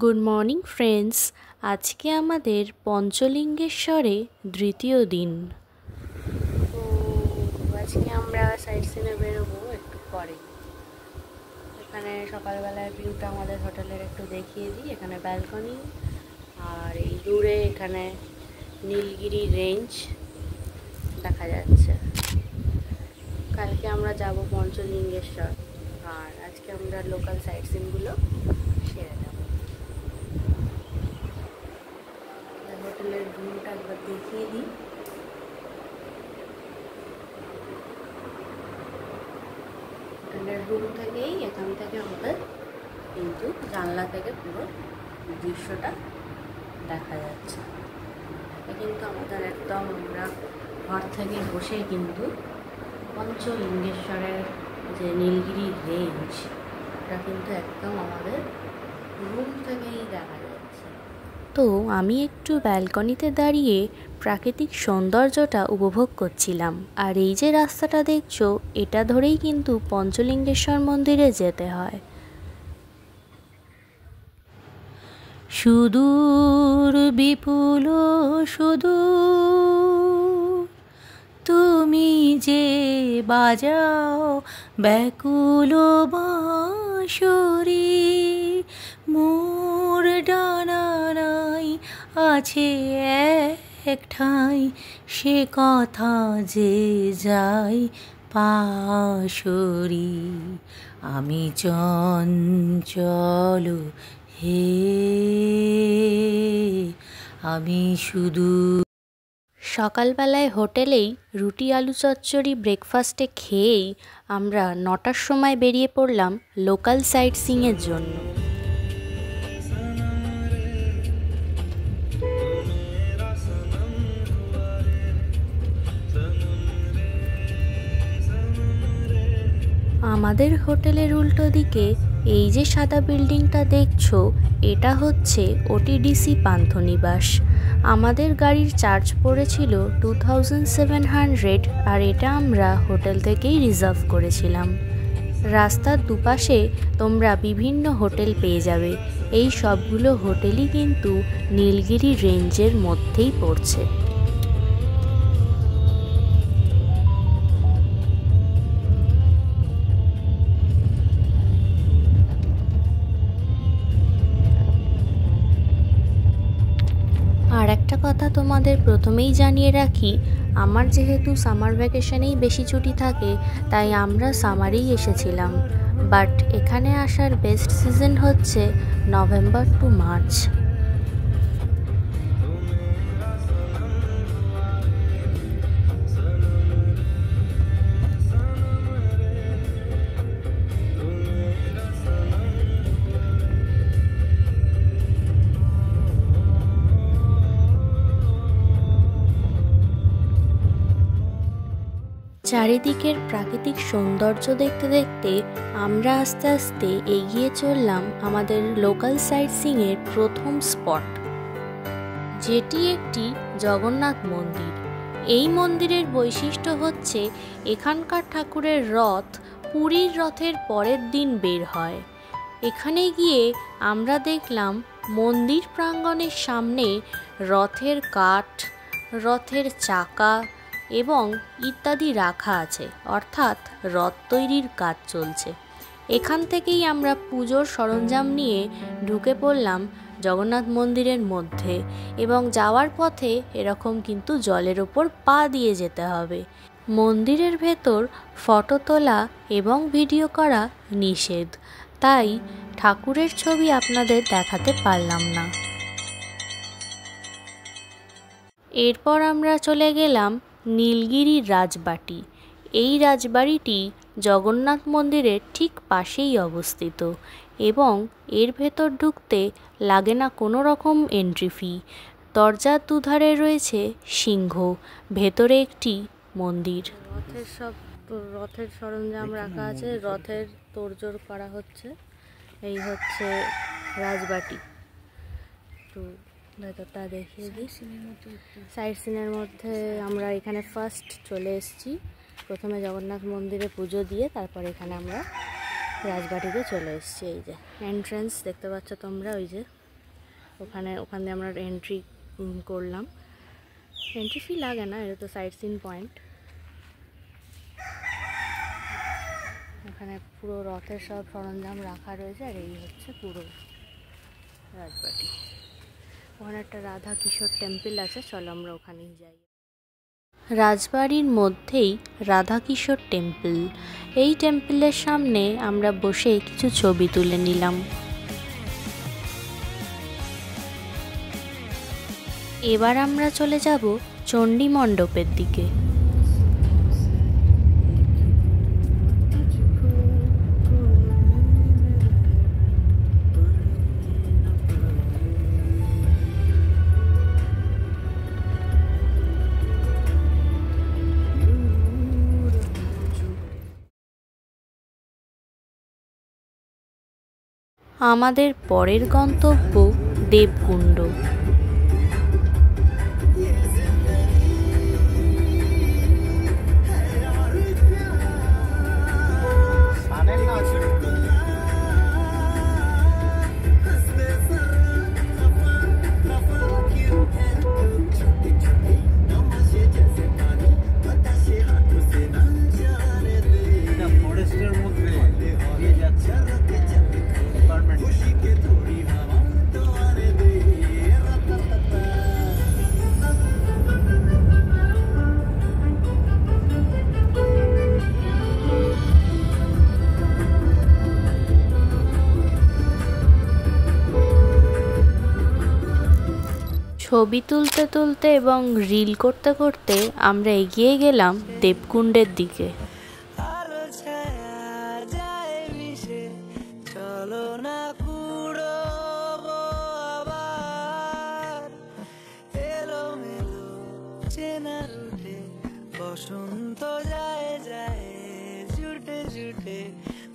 Good morning friends. আজকে আমাদের পঞ্চলিঙ্গেশ্বরে দ্বিতীয় দিন। তো আজকে আমরা সাইট সিনে বেরোবো একটু পরে। এখানে সকালবেলার ভিউটা আমাদের হোটেলের একটু দেখিয়ে দিই। এখানে ব্যালকনি, আর এই দূরে এখানে নীলগিরি রেঞ্জ দেখা যাচ্ছে। কালকে আমরা যাব পঞ্চলিঙ্গেশ্বর, আর আজকে আমরা লোকাল সাইট সিনগুলো সেরে নেব। হোটেলের রুমটা একবার দেখিয়ে দিই। হোটেলের রুম থেকেই এখান থেকে আমাদের কিন্তু জানলা থেকে পুরো দৃশ্যটা দেখা যাচ্ছে। এটা কিন্তু আমাদের একদম আমরা ঘর থেকে বসে কিন্তু পঞ্চলিঙ্গেশ্বরের যে নীলগিরি রেঞ্জ, এটা কিন্তু একদম আমাদের রুম থেকেই দেখা যাচ্ছে। তো আমি একটু ব্যালকনিতে দাঁড়িয়ে প্রাকৃতিক সৌন্দর্যটা উপভোগ করছিলাম। আর এই যে রাস্তাটা দেখছো, এটা ধরেই কিন্তু পঞ্চলিঙ্গেশ্বর মন্দিরে যেতে হয়। সুদূর বিপুল সুদূর তুমি যে বাজাও ব্যাকুল বাঁশরি, মোর ডানা নাই আছে এক ঠাঁই, সে কথা যে যাই পাশরি। আমি চঞ্চল হে, আমি শুধু। সকালবেলায় হোটেলেই রুটি আলু চচ্চড়ি ব্রেকফাস্টে খেয়েই আমরা 9টার সময় বেরিয়ে পড়লাম লোকাল সাইট সিইংয়ের জন্য। আমাদের হোটেলের উল্টো দিকে এই যে সাদা বিল্ডিংটা দেখছো, এটা হচ্ছে ওটিডিসি পান্থনিবাস। আমাদের গাড়ির চার্জ পড়েছিল 2700, আর এটা আমরা হোটেল থেকেই রিজার্ভ করেছিলাম। রাস্তার দুপাশে তোমরা বিভিন্ন হোটেল পেয়ে যাবে। এই সবগুলো হোটেলই কিন্তু নীলগিরি রেঞ্জের মধ্যেই পড়ছে। আর একটা কথা তোমাদের প্রথমেই জানিয়ে রাখি, আমার যেহেতু সামার ভ্যাকেশনেই বেশি ছুটি থাকে, তাই আমরা সামারেই এসেছিলাম। বাট এখানে আসার বেস্ট সিজন হচ্ছে নভেম্বর টু মার্চ। চারিদিকের প্রাকৃতিক সৌন্দর্য দেখতে দেখতে আমরা আস্তে আস্তে এগিয়ে চললাম আমাদের লোকাল সাইট সিইংয়ের প্রথম স্পট, যেটি একটি জগন্নাথ মন্দির। এই মন্দিরের বৈশিষ্ট্য হচ্ছে এখানকার ঠাকুরের রথ পুরীর রথের পরের দিন বের হয়। এখানে গিয়ে আমরা দেখলাম মন্দির প্রাঙ্গণের সামনে রথের কাঠ, রথের চাকা এবং ইত্যাদি রাখা আছে, অর্থাৎ রথ তৈরির কাজ চলছে। এখান থেকেই আমরা পুজোর সরঞ্জাম নিয়ে ঢুকে পড়লাম জগন্নাথ মন্দিরের মধ্যে, এবং যাওয়ার পথে এরকম কিন্তু জলের ওপর পা দিয়ে যেতে হবে। মন্দিরের ভেতর ফটো তোলা এবং ভিডিও করা নিষেধ, তাই ঠাকুরের ছবি আপনাদের দেখাতে পারলাম না। এরপর আমরা চলে গেলাম নীলগিরি রাজবাটি। এই রাজবাড়িটি জগন্নাথ মন্দিরের ঠিক পাশেই অবস্থিত, এবং এর ভেতর ঢুকতে লাগে না কোনো রকম এন্ট্রি ফি। দরজার দুধারে রয়েছে সিংহ, ভেতরে একটি মন্দির। রথের সরঞ্জাম রাখা আছে, রথের তোড়জোড় করা হচ্ছে। এই হচ্ছে রাজবাটি। তো ভেতরটা দেখিয়ে দিই। সাইট সিনের মধ্যে আমরা এখানে ফার্স্ট চলে এসেছি। প্রথমে জগন্নাথ মন্দিরে পুজো দিয়ে তারপর এখানে আমরা রাজবাটিতে চলে এসেছি। এই যে এন্ট্রান্স দেখতে পাচ্ছ তোমরা, ওই যে ওখান দিয়ে আমরা এন্ট্রি করলাম। এন্ট্রি ফি লাগে না, এটা তো সাইট সিন পয়েন্ট। এখানে পুরো রথের সব সরঞ্জাম রাখা রয়েছে, আর এই হচ্ছে পুরো রাজবাড়ি। ওখানে একটা রাধা কিশোর টেম্পল আছে, চলো আমরা ওখানেই যাই। রাজবাড়ির মধ্যেই রাধা কিশোর টেম্পল। এই টেম্পলের সামনে আমরা বসে কিছু ছবি তুলে নিলাম। এবার আমরা চলে যাব চণ্ডী মণ্ডপের দিকে। আমাদের পরের গন্তব্য দেবকুণ্ড। ছবি তুলতে তুলতে এবং রিল করতে করতে আমরা এগিয়ে গেলাম দেবকুণ্ডের দিকে। বসন্ত যায় যায় জুটে জুটে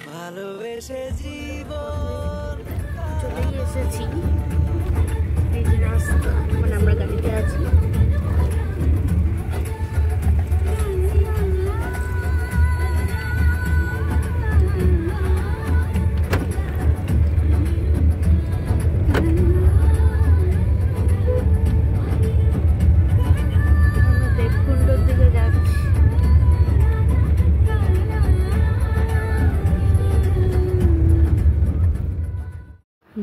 ভালোবেসে জীবন। চলেই এসেছি, এই যে রাস্তা, মানে আমরা গাড়িতে আছি। দেবকুণ্ডর দিকে যাচ্ছি।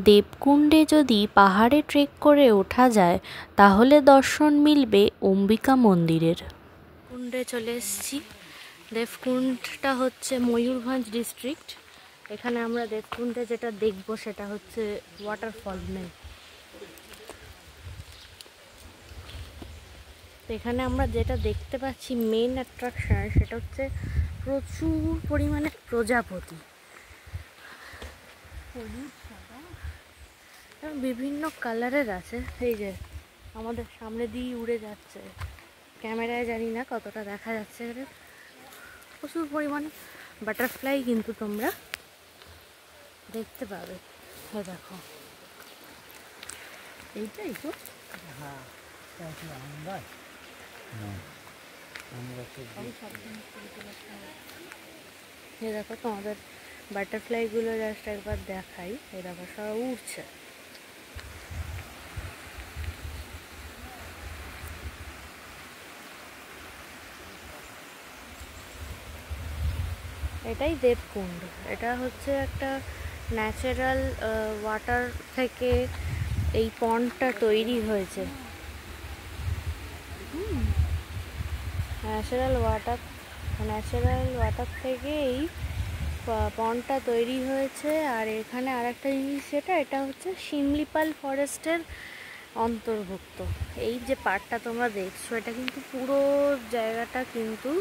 দেবকুণ্ডে যদি পাহাড়ে ট্রেক করে ওঠা যায় তাহলে দর্শন মিলবে অম্বিকা মন্দিরের। কুণ্ডে চলে এসেছি। দেবকুণ্ডটা হচ্ছে ময়ূরভঞ্জ ডিস্ট্রিক্ট। এখানে আমরা দেবকুণ্ডে যেটা দেখবো সেটা হচ্ছে ওয়াটারফল মেন। এখানে আমরা যেটা দেখতে পাচ্ছি মেন অ্যাট্রাকশন, সেটা হচ্ছে প্রচুর পরিমাণে প্রজাপতি। বিভিন্ন কালারের আছে, এই যে আমাদের সামনে দিয়ে উড়ে যাচ্ছে। ক্যামেরায় জানি না কতটা দেখা যাচ্ছে, প্রচুর পরিমাণে বাটারফ্লাই কিন্তু তোমরা দেখতে পাবে। দেখো এইটাই তো, হ্যাঁ দেখো তোমাদের বাটারফ্লাইগুলো জাস্ট একবার দেখাই। এই দেখো সব উঠছে। এটাই দেবকুণ্ড। এটা হচ্ছে একটা ন্যাচারাল ওয়াটার থেকে এই পন্ডটা তৈরি হয়েছে। ন্যাচারাল ওয়াটার থেকে এই পন্ডটা তৈরি হয়েছে। আর এখানে আরেকটা জিনিস, এটা হচ্ছে শিমলিপাল ফরেস্টের অন্তর্ভুক্ত। এই যে পার্টটা তোমরা দেখছো, এটা কিন্তু পুরো জায়গাটা কিন্তু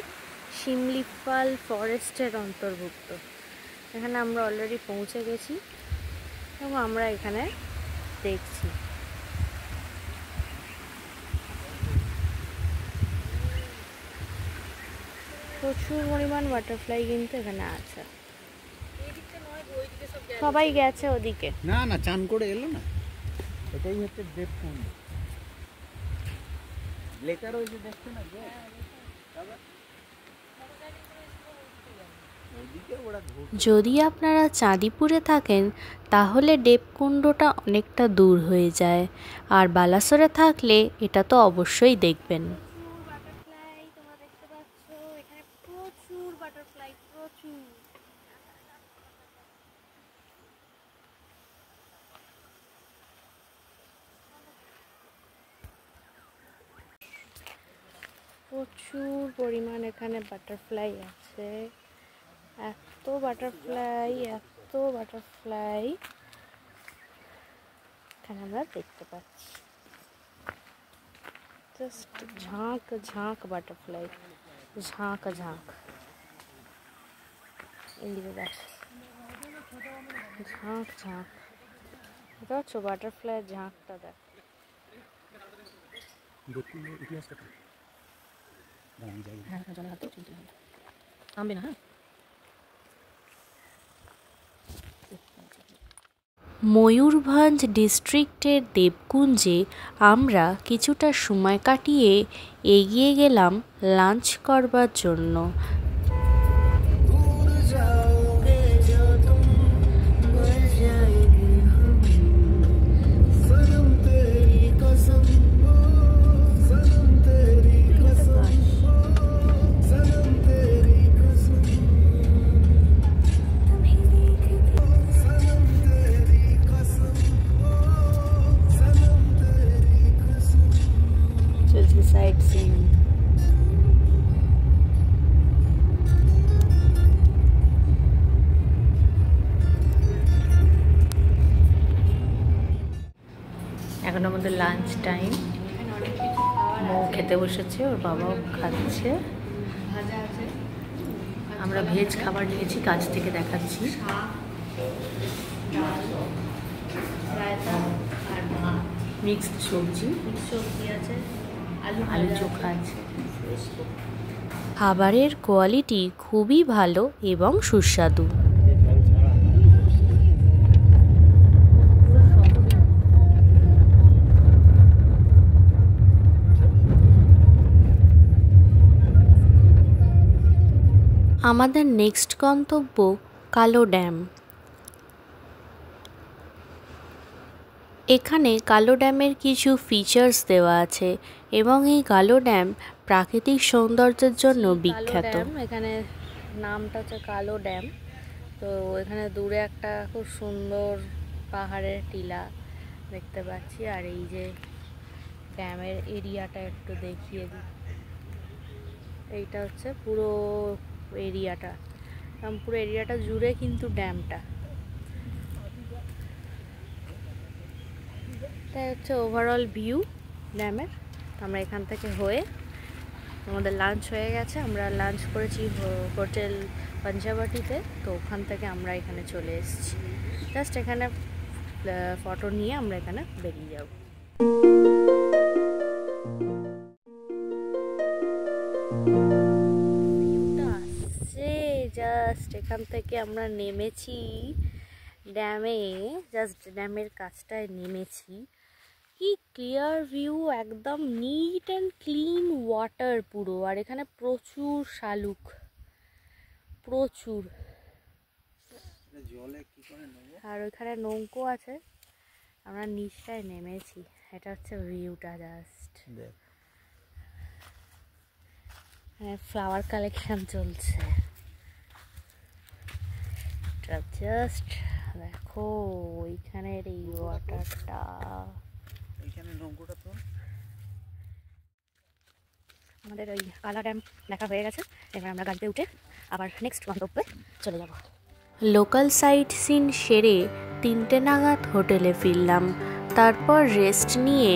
শিমলিপাল ফরেস্টের অন্তর্ভুক্ত। এখানে আমরা অলরেডি পৌঁছে গেছি এবং আমরা এখানে দেখছি। প্রচুর পরিমাণ বাটারফ্লাই কিন্তু এখানে আছে। সবাই গেছে ওদিকে, না না চান করে এলো না। এটাই হচ্ছে দেবকুণ্ড, লেখা রয়েছে দেখছো না? যদি আপনারা চাঁদিপুরে থাকেন তাহলে দেবকুণ্ডটা অনেকটা দূর হয়ে যায়, আর বালাসোরে থাকলে এটা তো অবশ্যই দেখবেন। বাটারফ্লাই তোমরা দেখতে পাচ্ছ, এখানে প্রচুর বাটারফ্লাই, প্রচুর। প্রচুর পরিমাণ এখানে বাটারফ্লাই আছে, এত বাটারফ্লাই এখানে আমরা দেখতে পাচ্ছি। জাস্ট ঝাঁক ঝাঁক বাটারফ্লাই, ঝাঁক ঝাঁক। এদিকে দেখ, ঝাঁক ঝাঁক, বুঝতে পারছো বাটারফ্লাই ঝাঁকটা দেখ। ময়ূরভঞ্জ ডিস্ট্রিক্টের দেবকুঞ্জে আমরা কিছুটা সময় কাটিয়ে এগিয়ে গেলাম লাঞ্চ করবার জন্য। সাইড সিন এখন আমাদের লাঞ্চ টাইম, মৌ খেতে বসেছে, ওর বাবাও খাচ্ছে। আমরা ভেজ খাবার নিয়েছি, কাছ থেকে দেখাচ্ছি। মিক্সড সবজি আছে, আলু চোখা আছে। খাবারের কোয়ালিটি খুবই ভালো এবং সুস্বাদু। আমাদের নেক্সট গন্তব্য কালো ড্যাম। এখানে কালো ড্যামের কিছু ফিচার্স দেওয়া আছে এবং এই কালো ড্যাম প্রাকৃতিক সৌন্দর্যের জন্য বিখ্যাত। এখানে নামটা হচ্ছে কালো ড্যাম। তো এখানে দূরে একটা খুব সুন্দর পাহাড়ের টিলা দেখতে পাচ্ছি, আর এই যে ড্যামের এরিয়াটা একটু দেখিয়ে দিই। এইটা হচ্ছে পুরো এরিয়াটা, পুরো এরিয়াটা জুড়ে কিন্তু ড্যামটা। এটাই হচ্ছে ওভারঅল ভিউ ড্যামের। আমরা এখান থেকে হয়ে, আমাদের লাঞ্চ হয়ে গেছে, আমরা লাঞ্চ করেছি হোটেল পঞ্চবটিতে। তো ওখান থেকে আমরা এখানে চলে এসেছি, জাস্ট এখানে ফটো নিয়ে আমরা এখানে বেরিয়ে যাব। জাস্ট এখান থেকে আমরা নেমেছি ড্যামে, জাস্ট ড্যামের কাছটায় নেমেছি। কি ক্লিয়ার ভিউ, একদম নিট অ্যান্ড ক্লিন ওয়াটার পুরো। আর এখানে প্রচুর শালুক, প্রচুর। আর ওইখানে নৌকো আছে, আমরা নিচটায় নেমেছি। এটা হচ্ছে ভিউটা, জাস্ট ফ্লাওয়ার কালেকশন চলছে। জাস্ট দেখো ওইখানের এই ওয়াটারটা, এইখানে নৌকোটা তো। আমাদের ওই কালা ড্যাম দেখা হয়ে গেছে। এবার আমরা গাড়িতে উঠে আবার নেক্সট গন্তব্যে চলে যাব। লোকাল সাইট সিন সেরে 3টে নাগাদ হোটেলে ফিরলাম। তারপর রেস্ট নিয়ে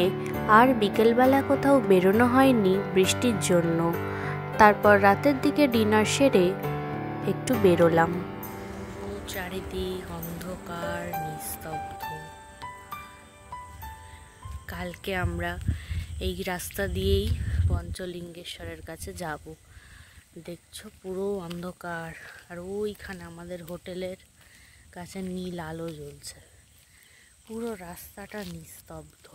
আর বিকেলবেলা কোথাও বেরোনো হয়নি বৃষ্টির জন্য। তারপর রাতের দিকে ডিনার সেরে একটু বেরোলাম। চারিদিক অন্ধকার, নিস্তব্ধ। কালকে আমরা এই রাস্তা দিয়েই পঞ্চলিঙ্গেশ্বরের কাছে যাব। দেখছো পুরো অন্ধকার, আর ওইখানে আমাদের হোটেলের কাছে নীল আলো জ্বলছে। পুরো রাস্তাটা নিস্তব্ধ,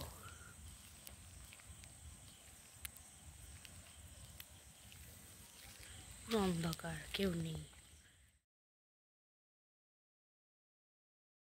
পুরো অন্ধকার, কেউ নেই।